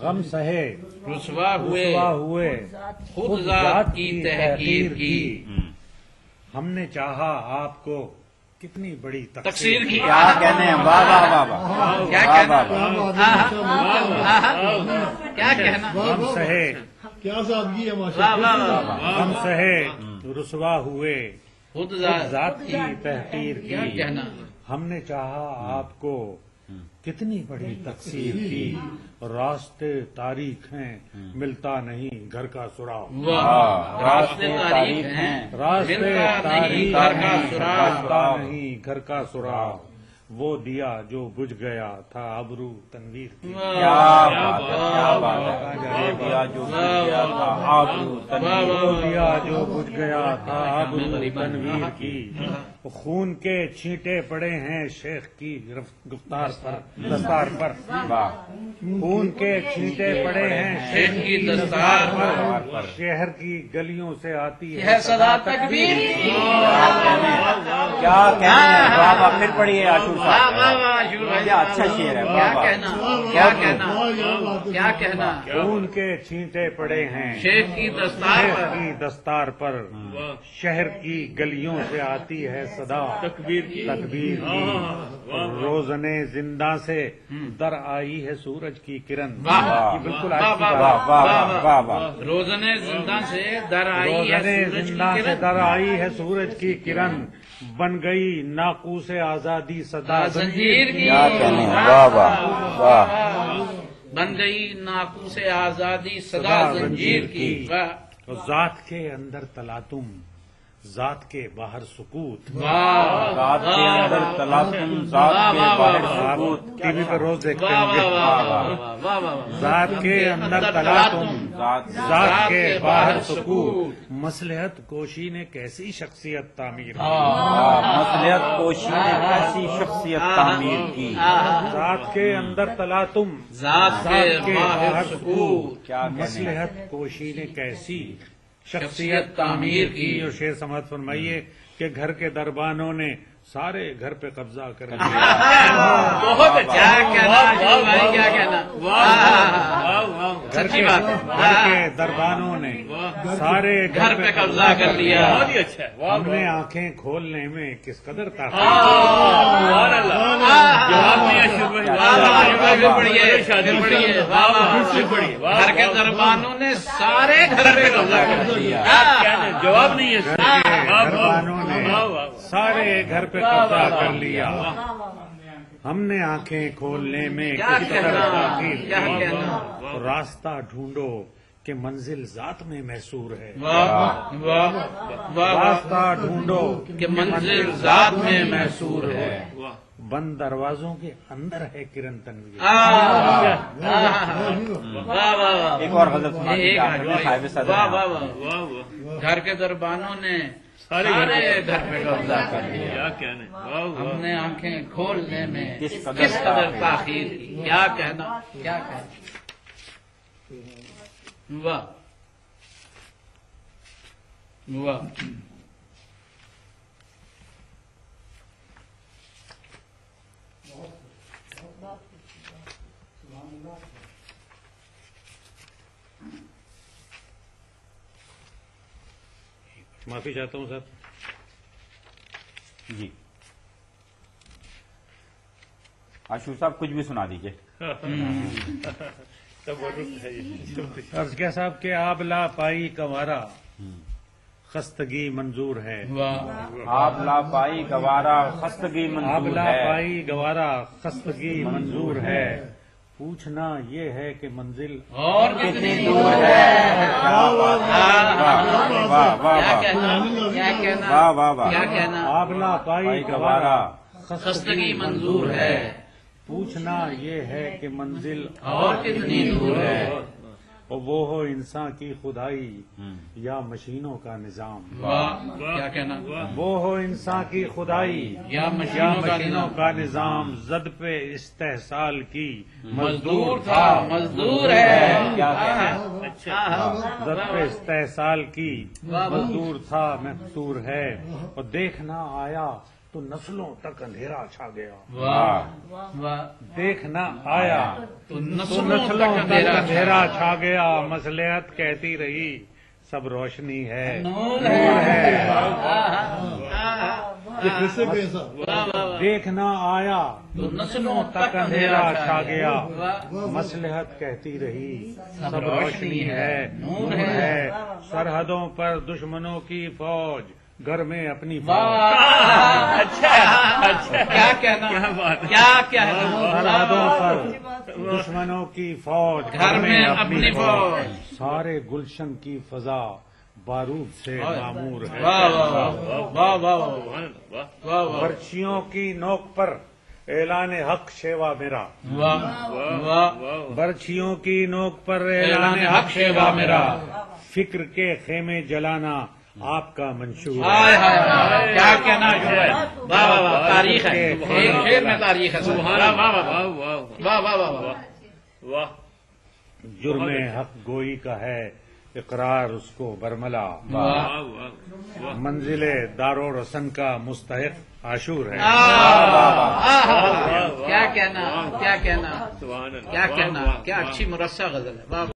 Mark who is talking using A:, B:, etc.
A: غم سہے
B: رسوا ہوئے
A: خود ذات کی تحقیر کی، ہم نے چاہا آپ کو کتنی بڑی
B: تقصیر کی.
C: کیا کہنے ہیں، واہ واہ واہ واہ،
B: کیا کہنا، کیا کہنا.
A: غم سہے
D: کیا سادگی ہے
B: واہ واہ واہ.
A: غم سہے رسوا ہوئے
B: خود
A: خود
B: ذات
A: ذات کی تحقیر
B: کیا
A: کی،
B: کہنا.
A: ہم نے چاہا آپ کو کتنی بڑی تقصیر کی، راستے تاریخ ہیں ملتا نہیں گھر کا سراغ،
B: واہ، راستے تاریخ ہیں
A: راستے
B: ملتا نہیں
A: تاریخ
B: گھر کا
A: ہیں،
B: سراغ.
A: ملتا نہیں گھر کا سراغ، وہ دیا جو بجھ گیا تھا ابرو تنویر کی.
C: کیا بات ہے، کیا بات ہے. یہ دیا جو بجھ گیا تھا آبرو تنویر،
A: وہ دیا جو بجھ گیا تھا ابرو تنویر کی، خون کے چھینٹے پڑے ہیں شیخ کی گفتار پر دستار پر،
C: واہ.
A: خون کے چھینٹے پڑے ہیں
B: شیخ کی دستار پر،
A: شہر کی گلیوں سے آتی
B: یہ
A: ہے
B: ہے صدا تکبیر کی.
C: کیا کہنے ہیں، واہ واہ. پھر پڑھیے عاشور
B: واہ
C: صاحب،
B: واہ واہ. شروع بھائی
C: کیا اچھا شعر ہے،
B: کیا
C: واہ واہ.
B: کہنا، کیا کہنا، کیا کہنا.
A: خون کے چھینٹے پڑے ہیں
B: شیخ کی دستار
A: شیخ
B: پر،
A: کی دستار پر، شہر کی گلیوں سے آتی ہے صدا تکبیر کی، روزنے زندہ سے در آئی ہے سورج کی کرن.
B: واہ.
A: یہ بالکل آج کی
B: واہ
A: بات
C: واہ واہ واہ واہ.
B: روزنے زندہ سے در آئی ہے
A: روزنے
B: سورج
A: زندہ
B: کی
A: سے
B: کرن.
A: در آئی ہے سورج کی کرن، بن گئی ناقوس آزادی صدا
B: زنجیر کی.
C: کیا کہنے ہیں، واہ واہ واہ.
B: بن گئی ناقوس آزادی صدا زنجیر کی. واہ
A: ذات کے اندر تلاتم، ذات کے باہر سکوت.
B: واہ.
C: ذات کے اندر تلاسم، ذات کے باہر
A: آپ
C: سکوت.
A: ٹی وی پہ روز دیکھتے
B: واہ
A: ہوں
B: واہ
A: گے.
B: واہ واہ واہ واہ.
A: ذات کے اندر تلاتم، ذات کے باہر سکوت، مصلحت کوشی نے کیسی شخصیت تعمیر کی،
C: مصلحت کوشی نے کیسی شخصیت تعمیر کی.
A: ذات کے اندر تلاتم،
B: ذات کے باہر سکوت،
C: کیا کہنے ہیں.
A: مصلحت کوشی نے کیسی شخصیت تعمیر کی. اور شعر سماعت فرمائیے کہ گھر کے دربانوں نے سارے گھر پہ قبضہ کر لیا.
B: بہت کیا کہنا عاشور بھائی، کیا کہنا.
A: گھر
B: سچی بات ہے.
A: گھر کے دربانوں نے سارے
B: گھر پہ قبضہ کر لیا.
A: ہم نے آنکھیں کھولنے میں کس قدر تاخیر
B: گھر کے دربانوں نے سارے گھر پہ قبضہ کر لیا. جواب نہیں ہے.
A: دربانوں نے سارے گھر پہ قبضہ کر لیا، ہم نے آنکھیں کھولنے میں
B: کیا
A: کس قدر
B: کہنا،
A: تاخیر
B: کیا
A: کی.
B: کہنا.
A: راستہ ڈھونڈو کہ منزل ذات میں محصور ہے،
B: واہ واہ واہ.
A: راستہ ڈھونڈو
B: کہ منزل ذات میں محصور ہے.
A: بند دروازوں کے اندر ہے کرن تنویر.
C: ایک اور غزل سنا دیجیے آپ نے، صاحب صدر
B: واہ
C: ہیں.
B: واہ واہ. گھر کے دربانوں نے سارے گھر پہ قبضہ کر لیا. ہم نے آنکھیں کھولنے میں
C: کس قدر
B: کس قدر تاخیر کی. کیا کہنا، کیا کہنا. واہ واہ.
A: معافی چاہتا ہوں سر.
C: جی عاشور صاحب کچھ بھی سنا دیجیے.
A: عرض کیا صاحب کہ آب لا پائی کنوارا خستگی منظور ہے.
C: آپ لا پائی گوارا خستگی
A: آب
C: منظور
A: لا
C: ہے.
A: پائی گوارا خستگی منظور ہے، پوچھنا یہ ہے کہ منزل
B: اور کتنی دور
C: ہے.
B: ہے.
C: کیا بات ہے. واہ واہ واہ
B: کیا
C: واہ.
B: کہنا، کیا کہنا،
C: واہ واہ واہ.
B: کیا کہنا.
A: آب لا پائی
C: پائی
A: گوارا
C: گوارا
B: خستگی منظور ہے،
A: پوچھنا یہ ہے کہ منزل
B: اور کتنی دور ہے.
A: اور وہ ہو انسان کی خدائی یا مشینوں کا نظام.
B: واہ کیا کہنا.
A: وہ ہو انسان کی خدائی
B: یا
A: یا
B: مشینوں کا
A: مشینوں
B: نظام.
A: کا نظام، زد پہ استحصال کی
B: مزدور تھا مزدور ہے.
C: کیا کہنا.
A: زد پہ استحصال کی مزدور تھا محصور ہے، اور دیکھنا آیا تو نسلوں تک اندھیرا چھا گیا.
B: واہ واہ
A: دیکھ نہ آیا
B: تو
A: تو
B: نسلوں
A: نسلوں
B: تک
A: تک اندھیرا چھا گیا. مصلحت کہتی رہی سب روشنی ہے.
B: نور ہے.
A: دیکھ نہ آیا
B: تو نسلوں تک
A: اندھیرا چھا گیا.
B: واہ.
A: مصلحت کہتی رہی سب روشنی ہے. نور ہے. سرحدوں پر دشمنوں کی فوج، گھر میں اپنی فوج.
B: اچھا کیا کہنا، کیا کہنا.
A: سرحدوں پر دشمنوں کی فوج،
B: گھر میں اپنی فوج.
A: سارے گلشن کی فضا بارود سے معمور ہے.
B: واہ واہ واہ واہ واہ.
A: برچیوں کی نوک پر اعلان حق شیوا میرا.
B: واہ واہ.
A: برچیوں کی نوک پر اعلان حق شیوا میرا. فکر کے خیمے جلانا آپ کا منشور ہے.
B: ہائے ہائے کیا کہنا جو ہے. واہ واہ واہ. تاریخ ہے، ایک شعر میں تاریخ ہے. واہ واہ واہ واہ واہ واہ.
A: جرم حق گوئی کا ہے اقرار اس کو برملا. منزل دارو رسن کا مستحق عاشور ہے.
B: کیا کہنا، کیا کہنا، کیا کہنا. کیا اچھی مرصع غزل ہے. واہ.